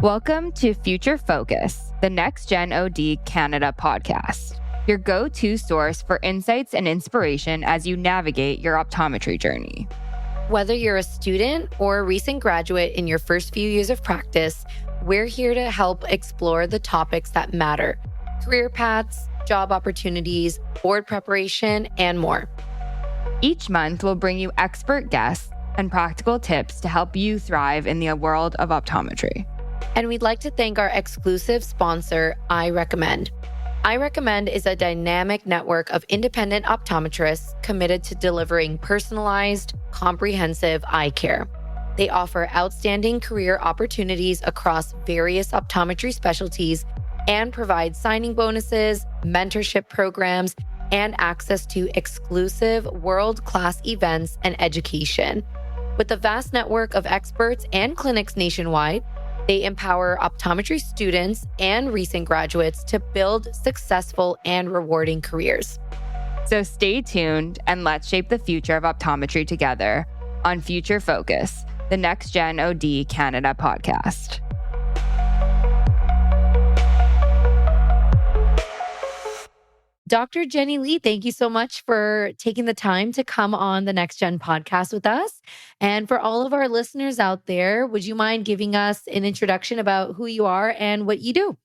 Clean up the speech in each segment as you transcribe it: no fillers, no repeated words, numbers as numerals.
Welcome to Future Focus, the NextGEN OD Canada podcast, your go-to source for insights and inspiration as you navigate your optometry journey. Whether you're a student or a recent graduate in your first few years of practice, we're here to help explore the topics that matter: career paths, job opportunities, board preparation, and more. Each month, we'll bring you expert guests and practical tips to help you thrive in the world of optometry. And we'd like to thank our exclusive sponsor, I Recommend. I Recommend is a dynamic network of independent optometrists committed to delivering personalized, comprehensive eye care. They offer outstanding career opportunities across various optometry specialties and provide signing bonuses, mentorship programs, and access to exclusive world-class events and education. With a vast network of experts and clinics nationwide, they empower optometry students and recent graduates to build successful and rewarding careers. So stay tuned and let's shape the future of optometry together on Future Focus, the NextGEN OD Canada podcast. Dr. Jenny Lee, thank you so much for taking the time to come on the NextGEN podcast with us. And for all of our listeners out there, would you mind giving us an introduction about who you are and what you do?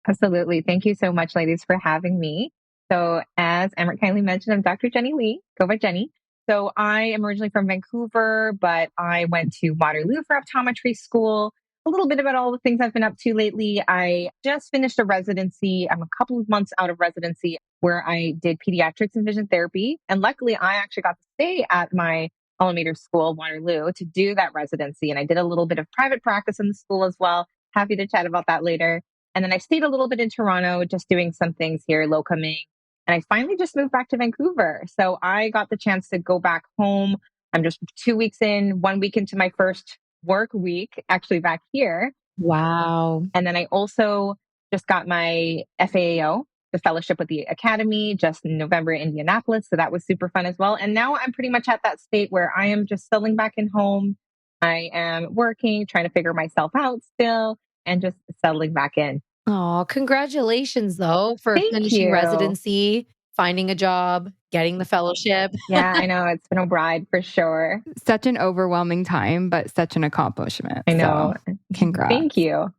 Absolutely. Thank you so much, ladies, for having me. So as Amrit kindly mentioned, I'm Dr. Jenny Lee, go by Jenny. So I am originally from Vancouver, but I went to Waterloo for optometry school. A little bit about all the things I've been up to lately. I just finished a residency. I'm a couple of months out of residency where I did Pediatrics and Vision Therapy. And luckily, I actually got to stay at my alma mater school, Waterloo, to do that residency. And I did a little bit of private practice in the school as well. Happy to chat about that later. And then I stayed a little bit in Toronto, just doing some things here, locuming. And I finally just moved back to Vancouver. So I got the chance to go back home. I'm just 2 weeks in, 1 week into my first work week, actually back here. Wow. And then I also just got my FAAO, the fellowship with the Academy, just in November in Indianapolis. So that was super fun as well. And now I'm pretty much at that state where I am just settling back in home. I am working, trying to figure myself out still, and just settling back in. Oh, congratulations though for Thank finishing you. residency, finding a job, getting the fellowship. Yeah, I know. It's been a ride for sure. Such an overwhelming time, but such an accomplishment. I know. So, congrats. Thank you.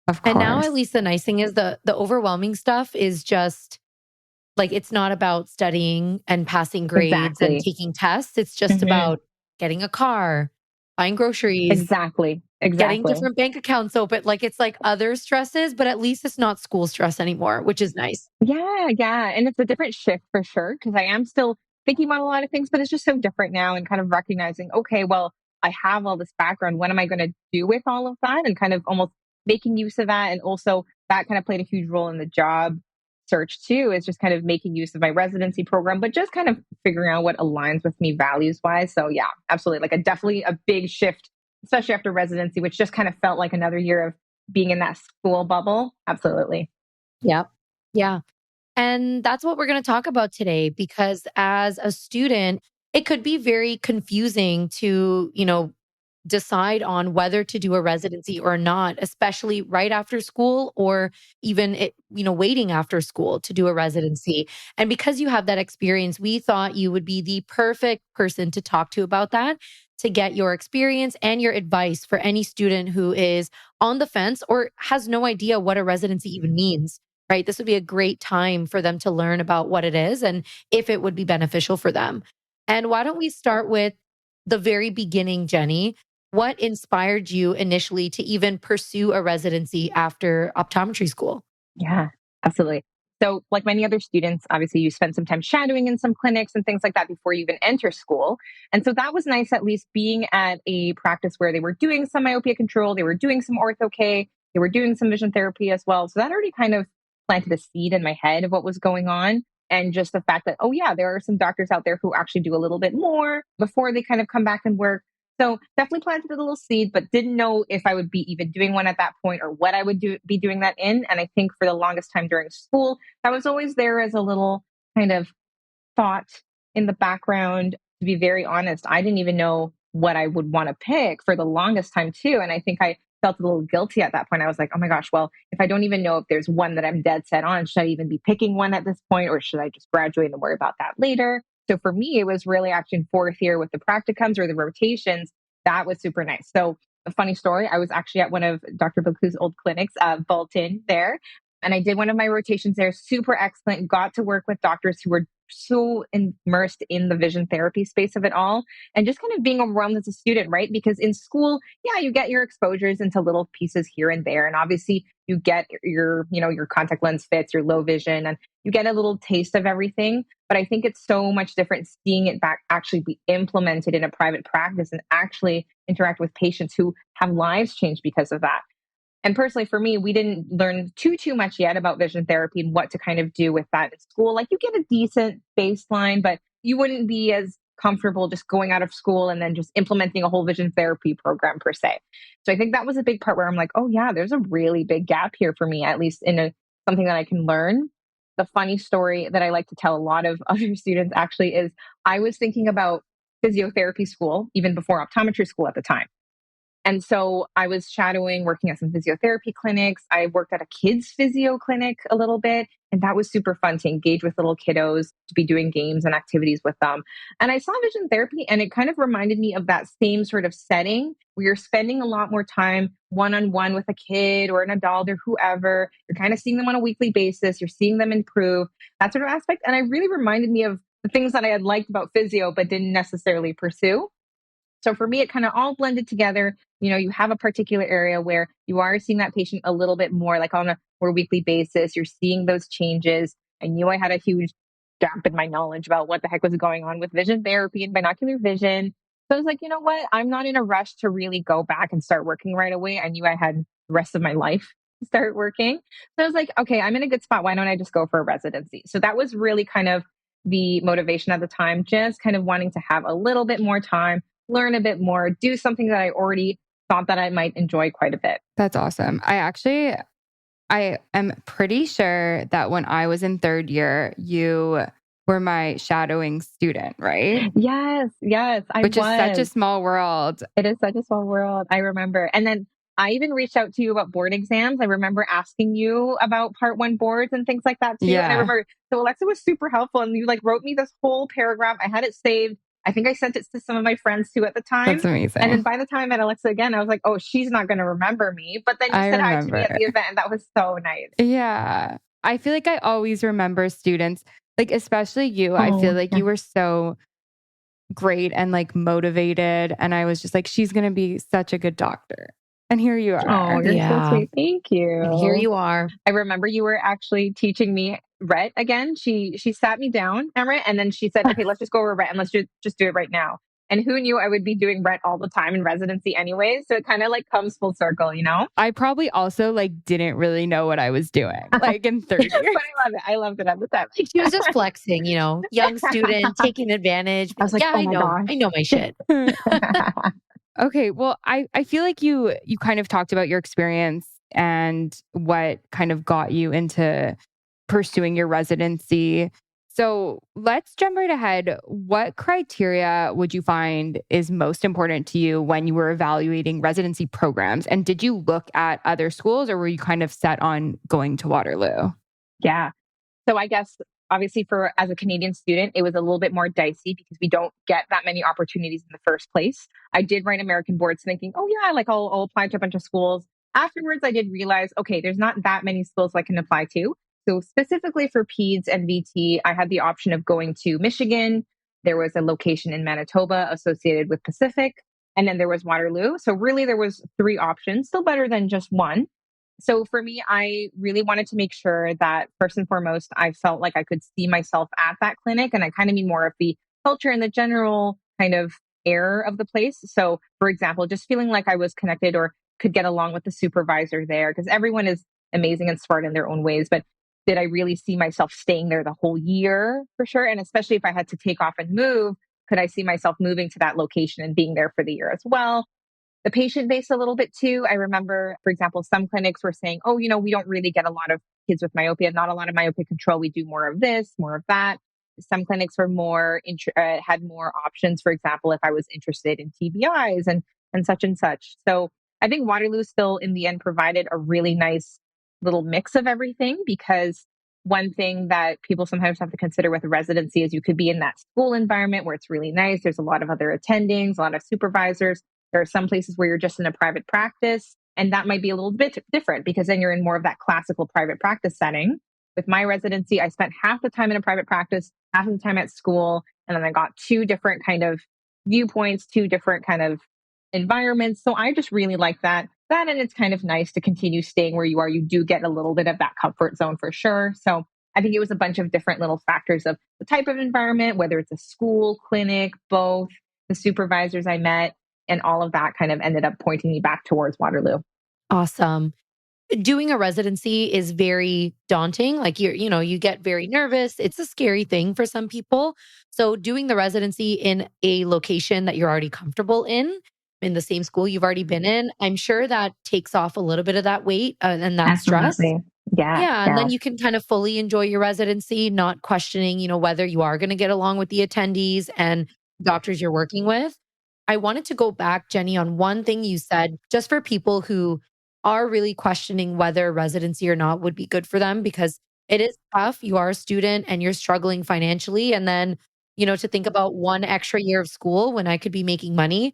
Of course. And now at least the nice thing is the overwhelming stuff is just like, it's not about studying and passing grades Exactly. and taking tests. It's just about getting a car, buying groceries. Exactly. Getting different bank accounts open. Like it's like other stresses, but at least it's not school stress anymore, which is nice. Yeah. And it's a different shift for sure, because I am still thinking about a lot of things, but it's just so different now, and kind of recognizing, okay, well, I have all this background. What am I going to do with all of that? And kind of almost making use of that. And also that kind of played a huge role in the job search too, is just kind of making use of my residency program, but just kind of figuring out what aligns with me values wise. So yeah, absolutely. Like definitely a big shift, especially after residency, which just kind of felt like another year of being in that school bubble. Absolutely. Yep. Yeah. And that's what we're going to talk about today, because as a student, it could be very confusing to, decide on whether to do a residency or not, especially right after school, or even, waiting after school to do a residency. And because you have that experience, we thought you would be the perfect person to talk to about that, to get your experience and your advice for any student who is on the fence or has no idea what a residency even means, right? This would be a great time for them to learn about what it is and if it would be beneficial for them. And why don't we start with the very beginning, Jenny? What inspired you initially to even pursue a residency after optometry school? Yeah, absolutely. So like many other students, obviously you spend some time shadowing in some clinics and things like that before you even enter school. And so that was nice, at least being at a practice where they were doing some myopia control, they were doing some ortho-K, they were doing some vision therapy as well. So that already kind of planted a seed in my head of what was going on. And just the fact that, oh yeah, there are some doctors out there who actually do a little bit more before they kind of come back and work. So definitely planted a little seed, but didn't know if I would be even doing one at that point or what I would be doing that in. And I think for the longest time during school, that was always there as a little kind of thought in the background. To be very honest, I didn't even know what I would want to pick for the longest time too. And I think I felt a little guilty at that point. I was like, oh my gosh, well, if I don't even know if there's one that I'm dead set on, should I even be picking one at this point? Or should I just graduate and worry about that later? So for me, it was really actually in fourth year with the practicums or the rotations. That was super nice. So a funny story, I was actually at one of Dr. Bilkhu's old clinics, Bolton there. And I did one of my rotations there, super excellent, got to work with doctors who were so immersed in the vision therapy space of it all and just kind of being overwhelmed as a student, right? Because in school, yeah, you get your exposures into little pieces here and there. And obviously you get your contact lens fits, your low vision, and you get a little taste of everything. But I think it's so much different seeing it back actually be implemented in a private practice and actually interact with patients who have lives changed because of that. And personally, for me, we didn't learn too much yet about vision therapy and what to kind of do with that in school. Like you get a decent baseline, but you wouldn't be as comfortable just going out of school and then just implementing a whole vision therapy program per se. So I think that was a big part where I'm like, oh yeah, there's a really big gap here for me, at least in something that I can learn. The funny story that I like to tell a lot of other students actually is I was thinking about physiotherapy school even before optometry school at the time. And so I was shadowing, working at some physiotherapy clinics. I worked at a kids physio clinic a little bit, and that was super fun to engage with little kiddos, to be doing games and activities with them. And I saw vision therapy, and it kind of reminded me of that same sort of setting where you're spending a lot more time one-on-one with a kid or an adult or whoever. You're kind of seeing them on a weekly basis. You're seeing them improve, that sort of aspect. And it really reminded me of the things that I had liked about physio, but didn't necessarily pursue. So for me, it kind of all blended together. You have a particular area where you are seeing that patient a little bit more like on a more weekly basis. You're seeing those changes. I knew I had a huge gap in my knowledge about what the heck was going on with vision therapy and binocular vision. So I was like, you know what? I'm not in a rush to really go back and start working right away. I knew I had the rest of my life to start working. So I was like, okay, I'm in a good spot. Why don't I just go for a residency? So that was really kind of the motivation at the time, just kind of wanting to have a little bit more time, learn a bit more, do something that I already thought that I might enjoy quite a bit. That's awesome. I am pretty sure that when I was in third year, you were my shadowing student, right? Yes, Which is such a small world. It is such a small world. I remember. And then I even reached out to you about board exams. I remember asking you about part one boards and things like that too. Yeah. And I remember, so Alexa was super helpful and you wrote me this whole paragraph. I had it saved. I think I sent it to some of my friends too at the time. That's amazing. And then by the time I met Alexa again, I was like, oh, she's not going to remember me. But then you said hi to me at the event and that was so nice. Yeah. I feel like I always remember students, like especially you. I feel like you were so great and motivated. And I was just like, she's going to be such a good doctor. And here you are. Oh, you're so sweet. Thank you. And here you are. I remember you were actually teaching me RET again. She sat me down, Amrit, and then she said, okay, let's just go over RET and let's just do it right now. And who knew I would be doing RET all the time in residency anyway. So it kind of comes full circle, I probably also didn't really know what I was doing in third year. But I love it. I loved it at the time. She was just flexing, young student taking advantage. I was like, yeah, oh my gosh. I know my shit. Okay. Well, I feel like you kind of talked about your experience and what kind of got you into pursuing your residency. So let's jump right ahead. What criteria would you find is most important to you when you were evaluating residency programs? And did you look at other schools or were you kind of set on going to Waterloo? Yeah. So I guess obviously as a Canadian student, it was a little bit more dicey because we don't get that many opportunities in the first place. I did write American boards thinking, oh yeah, I'll apply to a bunch of schools. Afterwards, I did realize, okay, there's not that many schools I can apply to. So specifically for PEDS and VT, I had the option of going to Michigan. There was a location in Manitoba associated with Pacific, and then there was Waterloo. So really there was 3 options, still better than just one. So for me, I really wanted to make sure that first and foremost, I felt like I could see myself at that clinic. And I kind of mean more of the culture and the general kind of air of the place. So for example, just feeling like I was connected or could get along with the supervisor there, because everyone is amazing and smart in their own ways. But did I really see myself staying there the whole year for sure? And especially if I had to take off and move, could I see myself moving to that location and being there for the year as well? The patient base a little bit too. I remember, for example, some clinics were saying, oh, we don't really get a lot of kids with myopia, not a lot of myopia control. We do more of this, more of that. Some clinics were had more options. For example, if I was interested in TBIs and such and such. So I think Waterloo still in the end provided a really nice little mix of everything, because one thing that people sometimes have to consider with a residency is you could be in that school environment where it's really nice. There's a lot of other attendings, a lot of supervisors. There are some places where you're just in a private practice, and that might be a little bit different because then you're in more of that classical private practice setting. With my residency, I spent half the time in a private practice, half of the time at school, and then I got two different kind of viewpoints, two different kind of environments. So I just really like that. That, and it's kind of nice to continue staying where you are. You do get a little bit of that comfort zone for sure. So I think it was a bunch of different little factors of the type of environment, whether it's a school, clinic, both, the supervisors I met, and all of that kind of ended up pointing me back towards Waterloo. Awesome. Doing a residency is very daunting. Like you get very nervous. It's a scary thing for some people. So doing the residency in a location that you're already comfortable in the same school you've already been in, I'm sure that takes off a little bit of that weight and that stress. Absolutely. Yeah. Yeah, and Yeah. then you can kind of fully enjoy your residency, not questioning, whether you are going to get along with the attendees and doctors you're working with. I wanted to go back, Jenny, on one thing you said, just for people who are really questioning whether residency or not would be good for them, because it is tough. You are a student and you're struggling financially. And then, to think about one extra year of school when I could be making money.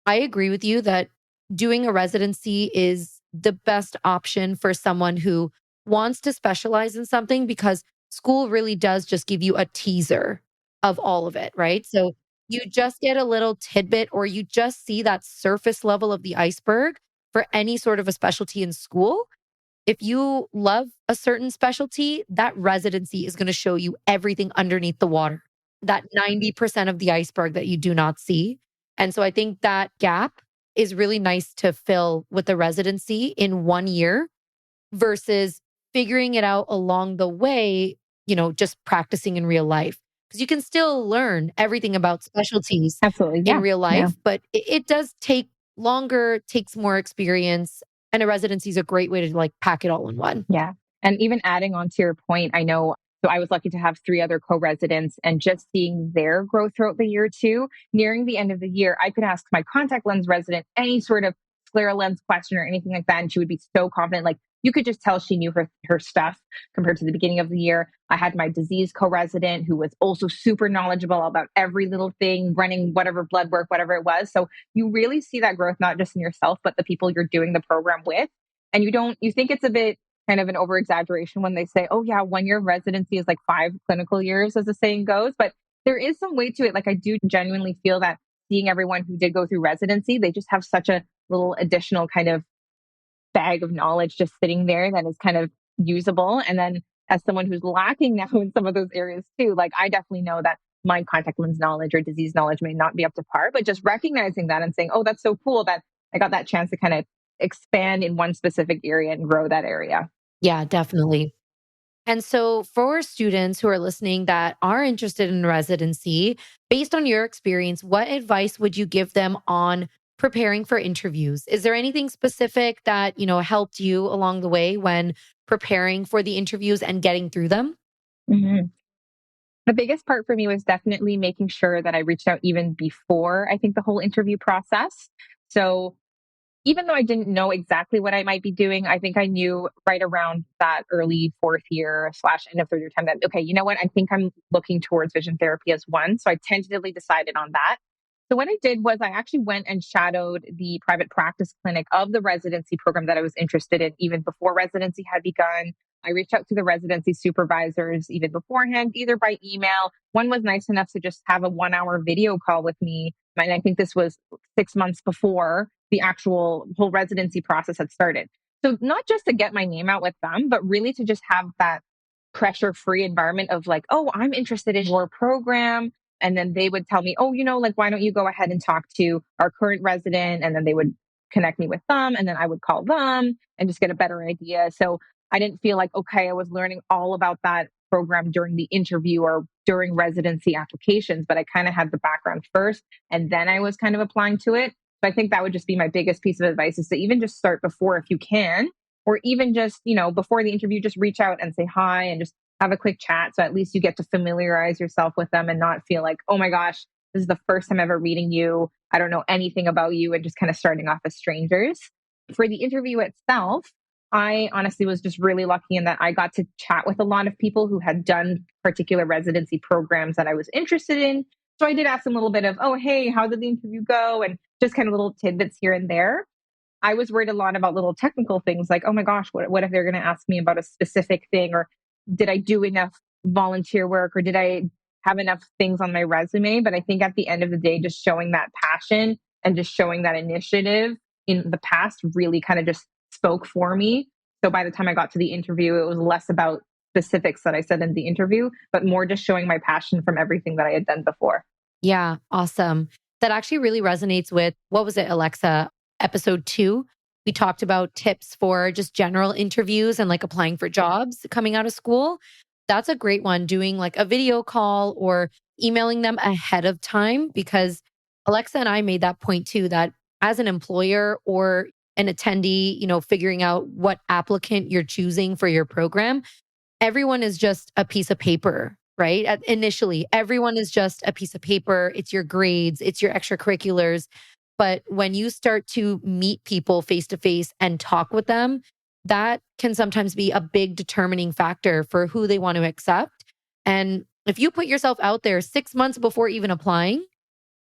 I agree with you that doing a residency is the best option for someone who wants to specialize in something, because school really does just give you a teaser of all of it, right? So you just get a little tidbit, or you just see that surface level of the iceberg for any sort of a specialty in school. If you love a certain specialty, that residency is going to show you everything underneath the water, that 90% of the iceberg that you do not see. And so I think that gap is really nice to fill with the residency in 1 year versus figuring it out along the way, just practicing in real life. Because you can still learn everything about specialties Absolutely. in Yeah. real Yeah. life, but it does take longer, takes more experience. And a residency is a great way to like pack it all in one. Yeah. And even adding on to your point, I know, so I was lucky to have three other co-residents, and just seeing their growth throughout the year too. Nearing the end of the year, I could ask my contact lens resident any sort of scleral lens question or anything like that. And she would be so confident. Like, you could just tell she knew her stuff compared to the beginning of the year. I had my disease co-resident who was also super knowledgeable about every little thing, running whatever blood work, whatever it was. So you really see that growth, not just in yourself, but the people you're doing the program with. And you think it's a bit kind of an over exaggeration when they say, oh, yeah, 1 year of residency is like 5 clinical years, as the saying goes. But there is some weight to it. Like, I do genuinely feel that seeing everyone who did go through residency, they just have such a little additional kind of bag of knowledge just sitting there that is kind of usable. And then as someone who's lacking now in some of those areas too, like, I definitely know that my contact lens knowledge or disease knowledge may not be up to par, but just recognizing that and saying, oh, that's so cool that I got that chance to kind of expand in one specific area and grow that area. Yeah, definitely. And so, for students who are listening that are interested in residency, based on your experience, what advice would you give them on preparing for interviews? Is there anything specific that, helped you along the way when preparing for the interviews and getting through them? Mm-hmm. The biggest part for me was definitely making sure that I reached out even before, I think, the whole interview process. So even though I didn't know exactly what I might be doing, I think I knew right around that early fourth year / end of third year time that, okay, you know what? I think I'm looking towards vision therapy as one. So I tentatively decided on that. So what I did was I actually went and shadowed the private practice clinic of the residency program that I was interested in even before residency had begun. I reached out to the residency supervisors even beforehand, either by email. One was nice enough to just have a 1 hour video call with me. And I think this was 6 months before the actual whole residency process had started. So not just to get my name out with them, but really to just have that pressure-free environment of like, oh, I'm interested in your program. And then they would tell me, oh, like, why don't you go ahead and talk to our current resident? And then they would connect me with them. And then I would call them and just get a better idea. So I didn't feel like, okay, I was learning all about that program during the interview or during residency applications, but I kind of had the background first and then I was kind of applying to it. So I think that would just be my biggest piece of advice, is to even just start before if you can, or even just, before the interview, just reach out and say hi and just have a quick chat. So at least you get to familiarize yourself with them and not feel like, oh my gosh, this is the first time ever meeting you. I don't know anything about you, and just kind of starting off as strangers. For the interview itself, I honestly was just really lucky in that I got to chat with a lot of people who had done particular residency programs that I was interested in. So I did ask them a little bit of, oh, hey, how did the interview go? And just kind of little tidbits here and there. I was worried a lot about little technical things like, oh my gosh, what if they're going to ask me about a specific thing? Or did I do enough volunteer work? Or did I have enough things on my resume? But I think at the end of the day, just showing that passion and just showing that initiative in the past really kind of just spoke for me. So by the time I got to the interview, it was less about specifics that I said in the interview, but more just showing my passion from everything that I had done before. Yeah, awesome. That actually really resonates with, what was it, Alexa? Episode 2. We talked about tips for just general interviews and like applying for jobs coming out of school. That's a great one, doing like a video call or emailing them ahead of time, because Alexa and I made that point too, that as an employer or an attendee, figuring out what applicant you're choosing for your program, everyone is just a piece of paper, right? Initially, everyone is just a piece of paper. It's your grades, it's your extracurriculars. But when you start to meet people face to face and talk with them, that can sometimes be a big determining factor for who they want to accept. And if you put yourself out there 6 months before even applying,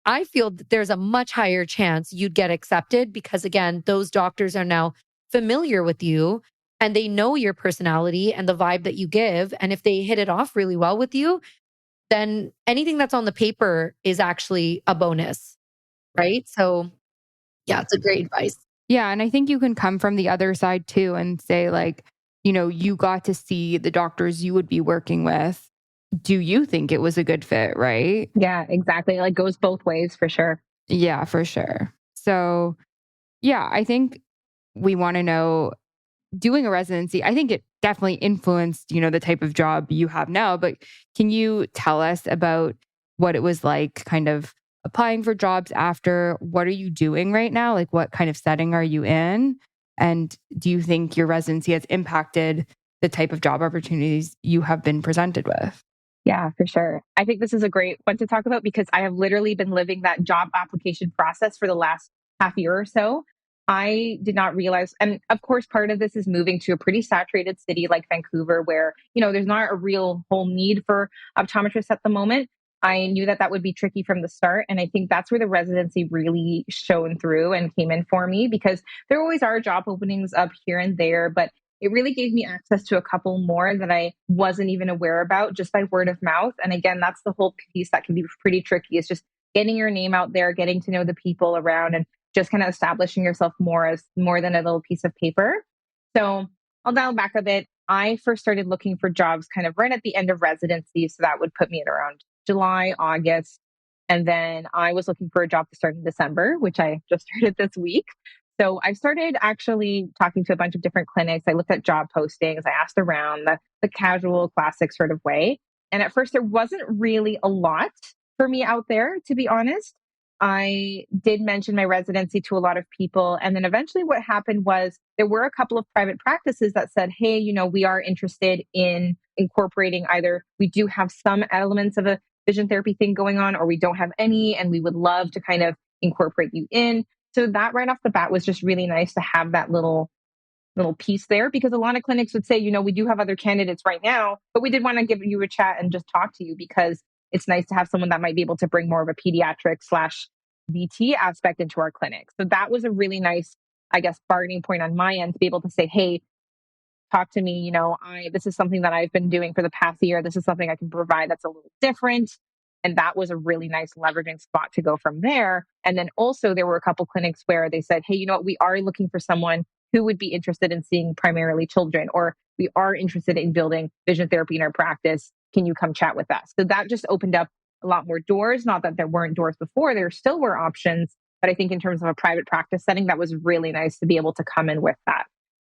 I feel that there's a much higher chance you'd get accepted, because again, those doctors are now familiar with you and they know your personality and the vibe that you give. And if they hit it off really well with you, then anything that's on the paper is actually a bonus, right? So yeah, it's a great advice. Yeah. And I think you can come from the other side too and say, like, you got to see the doctors you would be working with. Do you think it was a good fit, right? Yeah, exactly. Like goes both ways for sure. Yeah, for sure. So, yeah, I think we want to know, doing a residency, I think it definitely influenced, the type of job you have now. But can you tell us about what it was like kind of applying for jobs after? What are you doing right now? Like, what kind of setting are you in? And do you think your residency has impacted the type of job opportunities you have been presented with? Yeah, for sure. I think this is a great one to talk about because I have literally been living that job application process for the last half year or so. I did not realize, and of course, part of this is moving to a pretty saturated city like Vancouver, where, there's not a real whole need for optometrists at the moment. I knew that that would be tricky from the start. And I think that's where the residency really shone through and came in for me, because there always are job openings up here and there, but it really gave me access to a couple more that I wasn't even aware about just by word of mouth. And again, that's the whole piece that can be pretty tricky, is just getting your name out there, getting to know the people around, and just kind of establishing yourself more as more than a little piece of paper. So I'll dial back a bit. I first started looking for jobs kind of right at the end of residency. So that would put me at around July, August. And then I was looking for a job to start in December, which I just started this week. So I started actually talking to a bunch of different clinics. I looked at job postings. I asked around the casual, classic sort of way. And at first, there wasn't really a lot for me out there, to be honest. I did mention my residency to a lot of people. And then eventually what happened was there were a couple of private practices that said, hey, we are interested in incorporating, either we do have some elements of a vision therapy thing going on, or we don't have any, and we would love to kind of incorporate you in. So that right off the bat was just really nice to have that little piece there, because a lot of clinics would say, we do have other candidates right now, but we did want to give you a chat and just talk to you, because it's nice to have someone that might be able to bring more of a pediatric/VT aspect into our clinic. So that was a really nice, I guess, bargaining point on my end to be able to say, hey, talk to me. This is something that I've been doing for the past year. This is something I can provide that's a little different. And that was a really nice leveraging spot to go from there. And then also there were a couple clinics where they said, hey, we are looking for someone who would be interested in seeing primarily children, or we are interested in building vision therapy in our practice. Can you come chat with us? So that just opened up a lot more doors. Not that there weren't doors before, there still were options. But I think in terms of a private practice setting, that was really nice to be able to come in with that.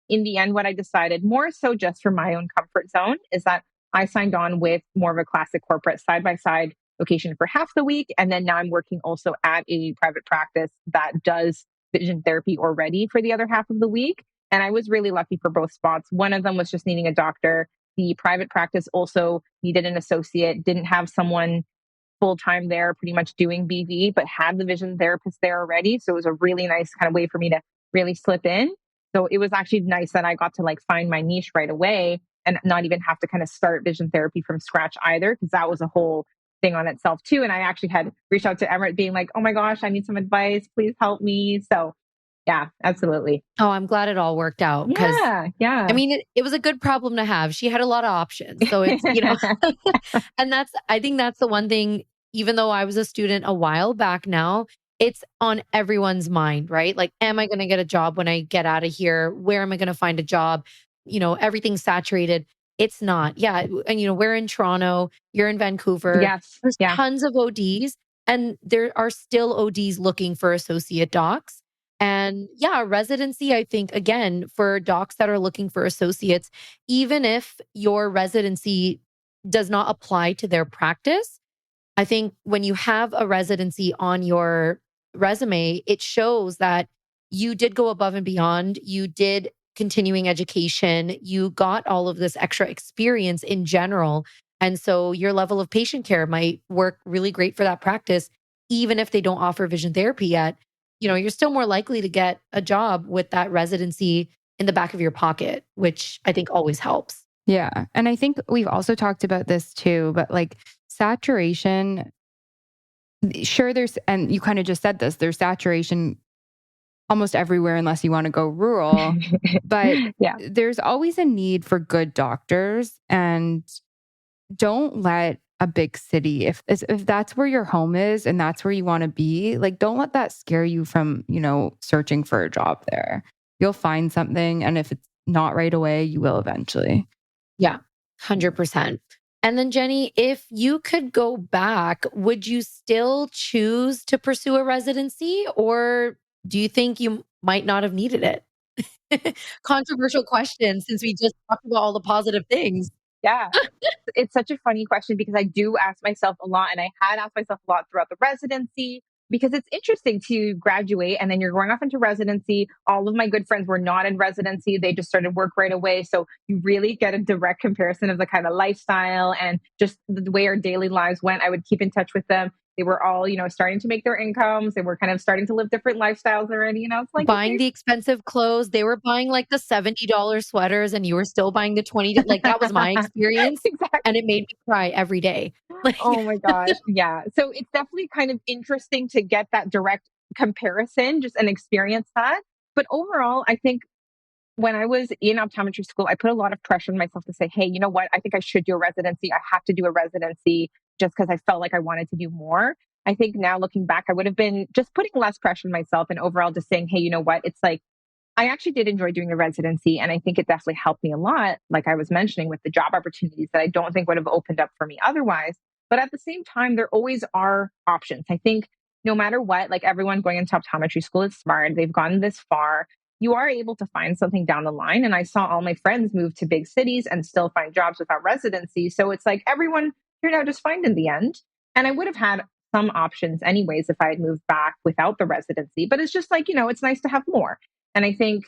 In the end, what I decided, more so just for my own comfort zone, is that I signed on with more of a classic corporate side-by-side location for half the week. And then now I'm working also at a private practice that does vision therapy already for the other half of the week. And I was really lucky for both spots. One of them was just needing a doctor. The private practice also needed an associate, didn't have someone full time there pretty much doing BV, but had the vision therapist there already. So it was a really nice kind of way for me to really slip in. So it was actually nice that I got to like find my niche right away and not even have to kind of start vision therapy from scratch either, because that was a whole thing on itself too. And I actually had reached out to Amrit being like, oh my gosh, I need some advice. Please help me. So yeah, absolutely. Oh, I'm glad it all worked out because Yeah. I mean, it was a good problem to have. She had a lot of options. So it's, and I think that's the one thing, even though I was a student a while back now, it's on everyone's mind, right? Like, am I going to get a job when I get out of here? Where am I going to find a job? Everything's saturated. It's not. Yeah. And, we're in Toronto, you're in Vancouver. Yes. There's Yeah. tons of ODs, and there are still ODs looking for associate docs. And yeah, residency, I think, again, for docs that are looking for associates, even if your residency does not apply to their practice, I think when you have a residency on your resume, it shows that you did go above and beyond. You did continuing education. You got all of this extra experience in general. And so your level of patient care might work really great for that practice, even if they don't offer vision therapy yet. You're still more likely to get a job with that residency in the back of your pocket, which I think always helps. Yeah. And I think we've also talked about this too, but like saturation, sure, and you kind of just said this, there's saturation almost everywhere unless you want to go rural, but yeah. There's always a need for good doctors, and don't let a big city, if that's where your home is and that's where you want to be, like don't let that scare you from, searching for a job there. You'll find something, and if it's not right away, you will eventually. Yeah, 100%. And then Jenny, if you could go back, would you still choose to pursue a residency, or do you think you might not have needed it? Controversial question, since we just talked about all the positive things. Yeah. It's such a funny question because I do ask myself a lot, and I had asked myself a lot throughout the residency, because it's interesting to graduate and then you're going off into residency. All of my good friends were not in residency. They just started work right away. So you really get a direct comparison of the kind of lifestyle and just the way our daily lives went. I would keep in touch with them. They were all, starting to make their incomes. They were kind of starting to live different lifestyles already. And I was like, buying okay. the expensive clothes. They were buying like the $70 sweaters, and you were still buying the 20. Like that was my experience. Exactly. And it made me cry every day. Oh my gosh. Yeah. So it's definitely kind of interesting to get that direct comparison, just and experience that. But overall, I think when I was in optometry school, I put a lot of pressure on myself to say, hey, you know what? I think I should do a residency. I have to do a residency just because I felt like I wanted to do more. I think now looking back, I would have been just putting less pressure on myself and overall just saying, hey, you know what? It's like, I actually did enjoy doing the residency, and I think it definitely helped me a lot, like I was mentioning, with the job opportunities that I don't think would have opened up for me otherwise. But at the same time, there always are options. I think no matter what, like everyone going into optometry school is smart. They've gone this far. You are able to find something down the line. And I saw all my friends move to big cities and still find jobs without residency. So it's like everyone turned out just fine in the end. And I would have had some options anyways if I had moved back without the residency. But it's just like, it's nice to have more. And I think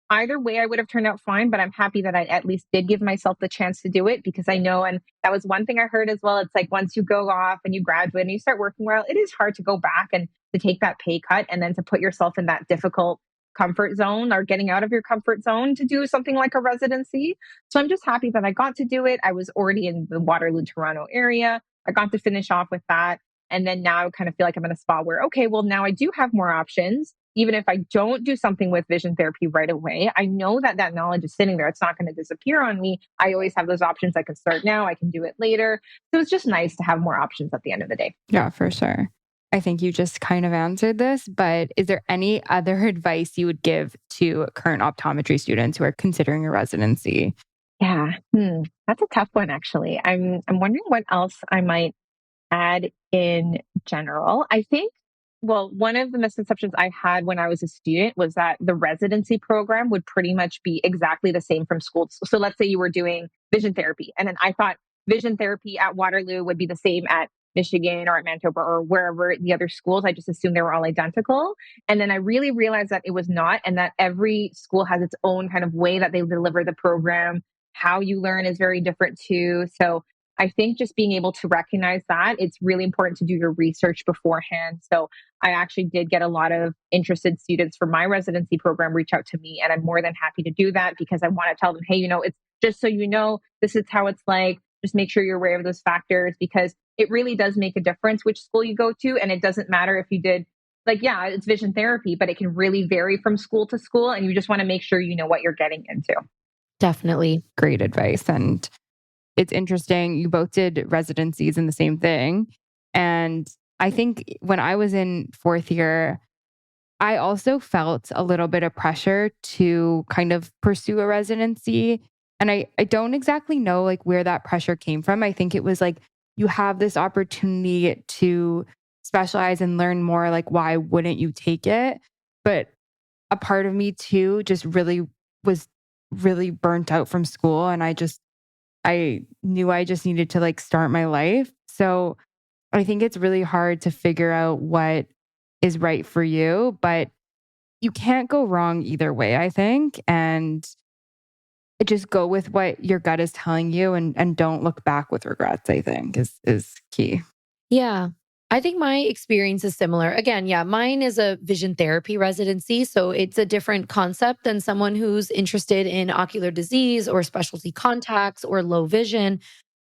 either way, I would have turned out fine, but I'm happy that I at least did give myself the chance to do it, because I know, and that was one thing I heard as well. It's like once you go off and you graduate and you start working well, it is hard to go back and to take that pay cut and then to put yourself in that difficult comfort zone or getting out of your comfort zone to do something like a residency. So I'm just happy that I got to do it. I was already in the Waterloo, Toronto area. I got to finish off with that. And then now I kind of feel like I'm in a spot where, okay, well, now I do have more options. Even if I don't do something with vision therapy right away, I know that that knowledge is sitting there. It's not going to disappear on me. I always have those options. I can start now. I can do it later. So it's just nice to have more options at the end of the day. Yeah, for sure. I think you just kind of answered this, but is there any other advice you would give to current optometry students who are considering a residency? Yeah, that's a tough one, actually. I'm wondering what else I might add in general. I think, well, one of the misconceptions I had when I was a student was that the residency program would pretty much be exactly the same from school. So let's say you were doing vision therapy, and then I thought vision therapy at Waterloo would be the same at Michigan or at Manitoba or wherever the other schools. I just assumed they were all identical. And then I really realized that it was not, and that every school has its own kind of way that they deliver the program. How you learn is very different too. So I think just being able to recognize that, it's really important to do your research beforehand. So I actually did get a lot of interested students for my residency program reach out to me, and I'm more than happy to do that because I want to tell them, hey, it's just so you know, this is how it's like. Just make sure you're aware of those factors because it really does make a difference which school you go to. And it doesn't matter if you did, like, yeah, it's vision therapy, but it can really vary from school to school. And you just want to make sure you know what you're getting into. Definitely. Great advice. And it's interesting. You both did residencies in the same thing. And I think when I was in fourth year, I also felt a little bit of pressure to kind of pursue a residency. And I don't exactly know like where that pressure came from. I think it was like, you have this opportunity to specialize and learn more. Like, why wouldn't you take it? But a part of me too just really was really burnt out from school. And I knew I just needed to like start my life. So I think it's really hard to figure out what is right for you, but you can't go wrong either way, I think. And just go with what your gut is telling you and don't look back with regrets, I think is key. Yeah. I think my experience is similar. Again, yeah, mine is a vision therapy residency. So it's a different concept than someone who's interested in ocular disease or specialty contacts or low vision.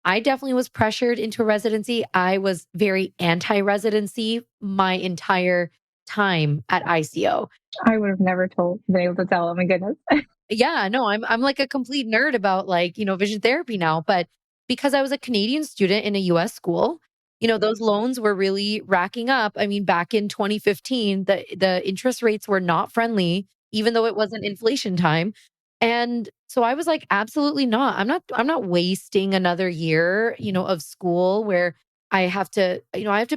I definitely was pressured into a residency. I was very anti-residency my entire time at ICO. I would have never been able to tell. Oh my goodness. Yeah, no, I'm like a complete nerd about like, vision therapy now, but because I was a Canadian student in a US school, those loans were really racking up. I mean, back in 2015, the interest rates were not friendly, even though it wasn't inflation time. And so I was like, absolutely not. I'm not wasting another year, of school where I have to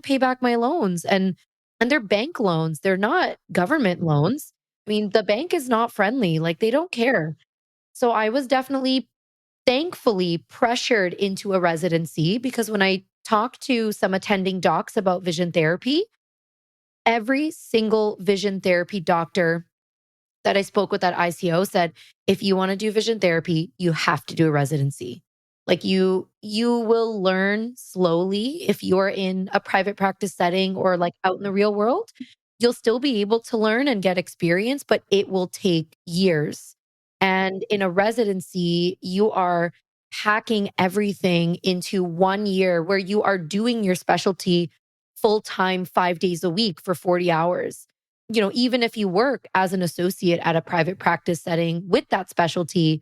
pay back my loans and they're bank loans. They're not government loans. I mean, the bank is not friendly. Like they don't care. So I was definitely thankfully pressured into a residency because when I talked to some attending docs about vision therapy, every single vision therapy doctor that I spoke with at ICO said, if you want to do vision therapy, you have to do a residency. Like you will learn slowly if you're in a private practice setting or like out in the real world. You'll still be able to learn and get experience, but it will take years. And in a residency, you are packing everything into 1 year where you are doing your specialty full time 5 days a week for 40 hours. Even if you work as an associate at a private practice setting with that specialty,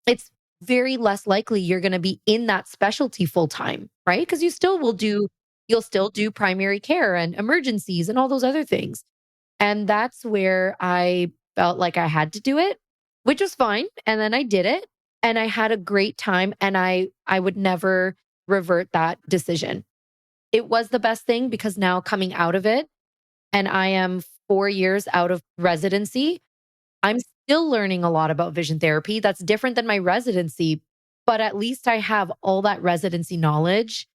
it's very less likely you're going to be in that specialty full time, right? Because you'll still do primary care and emergencies and all those other things. And that's where I felt like I had to do it, which was fine. And then I did it and I had a great time and I would never revert that decision. It was the best thing because now coming out of it and I am 4 years out of residency, I'm still learning a lot about vision therapy. That's different than my residency, but at least I have all that residency knowledge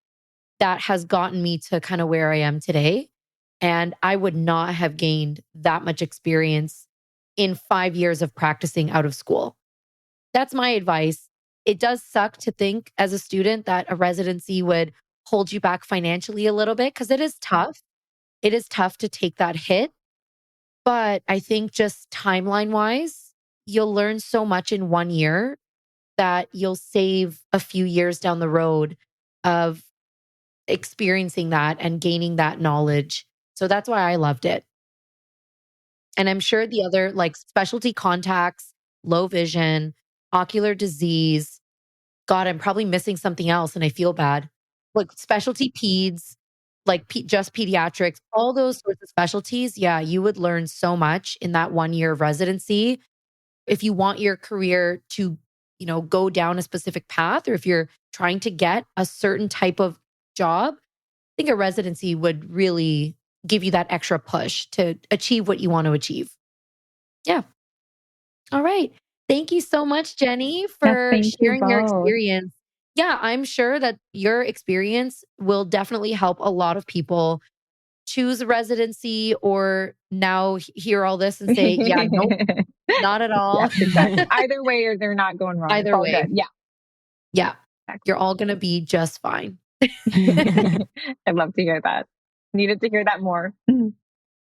that has gotten me to kind of where I am today. And I would not have gained that much experience in 5 years of practicing out of school. That's my advice. It does suck to think as a student that a residency would hold you back financially a little bit because it is tough. It is tough to take that hit. But I think just timeline wise, you'll learn so much in 1 year that you'll save a few years down the road of experiencing that and gaining that knowledge. So that's why I loved it. And I'm sure the other like specialty contacts, low vision, ocular disease, God, I'm probably missing something else and I feel bad. Like specialty peds, like just pediatrics, all those sorts of specialties. Yeah, you would learn so much in that 1 year of residency. If you want your career to, go down a specific path, or if you're trying to get a certain type of job, I think a residency would really give you that extra push to achieve what you want to achieve. Yeah. All right. Thank you so much, Jenny, for sharing your experience. Yeah, I'm sure that your experience will definitely help a lot of people choose a residency or now hear all this and say, yeah, nope, not at all. Yes, exactly. Either way, or they're not going wrong. Either way. Good. Yeah. Yeah. You're all going to be just fine. I'd love to hear that. Needed to hear that more.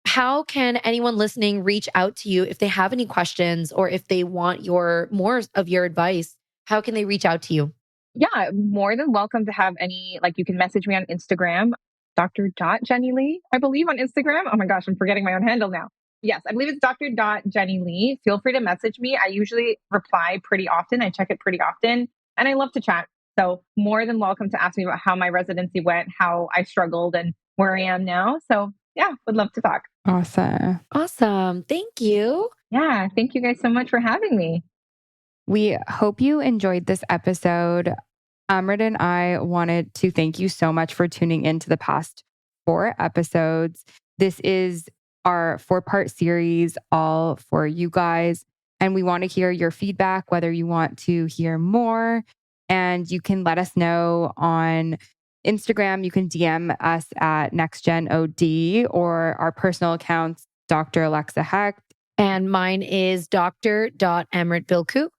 How can anyone listening reach out to you if they have any questions or if they want more of your advice? How can they reach out to you? Yeah, more than welcome to have any, like you can message me on Instagram, Dr. Jenny Lee, I believe on Instagram. Oh my gosh, I'm forgetting my own handle now. Yes, I believe it's Dr. Jenny Lee. Feel free to message me. I usually reply pretty often. I check it pretty often and I love to chat. So more than welcome to ask me about how my residency went, how I struggled and where I am now. So yeah, would love to talk. Awesome. Awesome. Thank you. Yeah, thank you guys so much for having me. We hope you enjoyed this episode. Amrit and I wanted to thank you so much for tuning into the past 4 episodes. This is our 4-part series, all for you guys. And we want to hear your feedback, whether you want to hear more. And you can let us know on Instagram. You can DM us at NextGen OD or our personal accounts, Dr. Alexa Hecht. And mine is Dr.Amrit Bilkhu.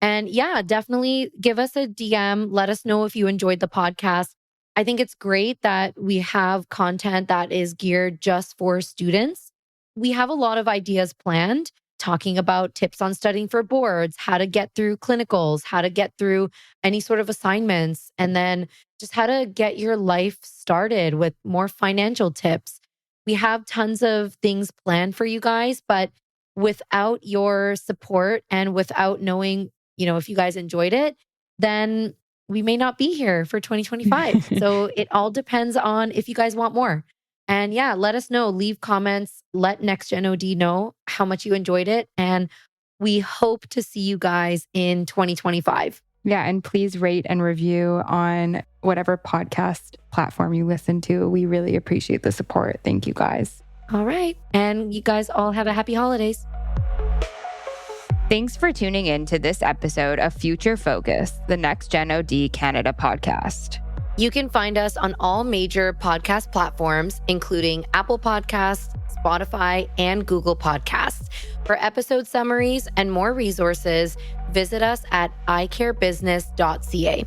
And yeah, definitely give us a DM. Let us know if you enjoyed the podcast. I think it's great that we have content that is geared just for students. We have a lot of ideas planned, talking about tips on studying for boards, how to get through clinicals, how to get through any sort of assignments, and then just how to get your life started with more financial tips. We have tons of things planned for you guys, but without your support and without knowing, if you guys enjoyed it, then we may not be here for 2025. So it all depends on if you guys want more. And yeah, let us know, leave comments, let NextGen OD know how much you enjoyed it. And we hope to see you guys in 2025. Yeah. And please rate and review on whatever podcast platform you listen to. We really appreciate the support. Thank you guys. All right. And you guys all have a happy holidays. Thanks for tuning in to this episode of Future Focus, the NextGen OD Canada podcast. You can find us on all major podcast platforms, including Apple Podcasts, Spotify, and Google Podcasts. For episode summaries and more resources, visit us at icarebusiness.ca.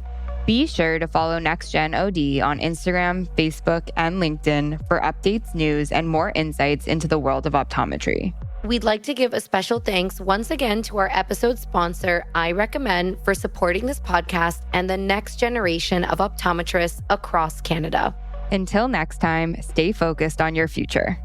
Be sure to follow NextGen OD on Instagram, Facebook, and LinkedIn for updates, news, and more insights into the world of optometry. We'd like to give a special thanks once again to our episode sponsor, I Recommend, for supporting this podcast and the next generation of optometrists across Canada. Until next time, stay focused on your future.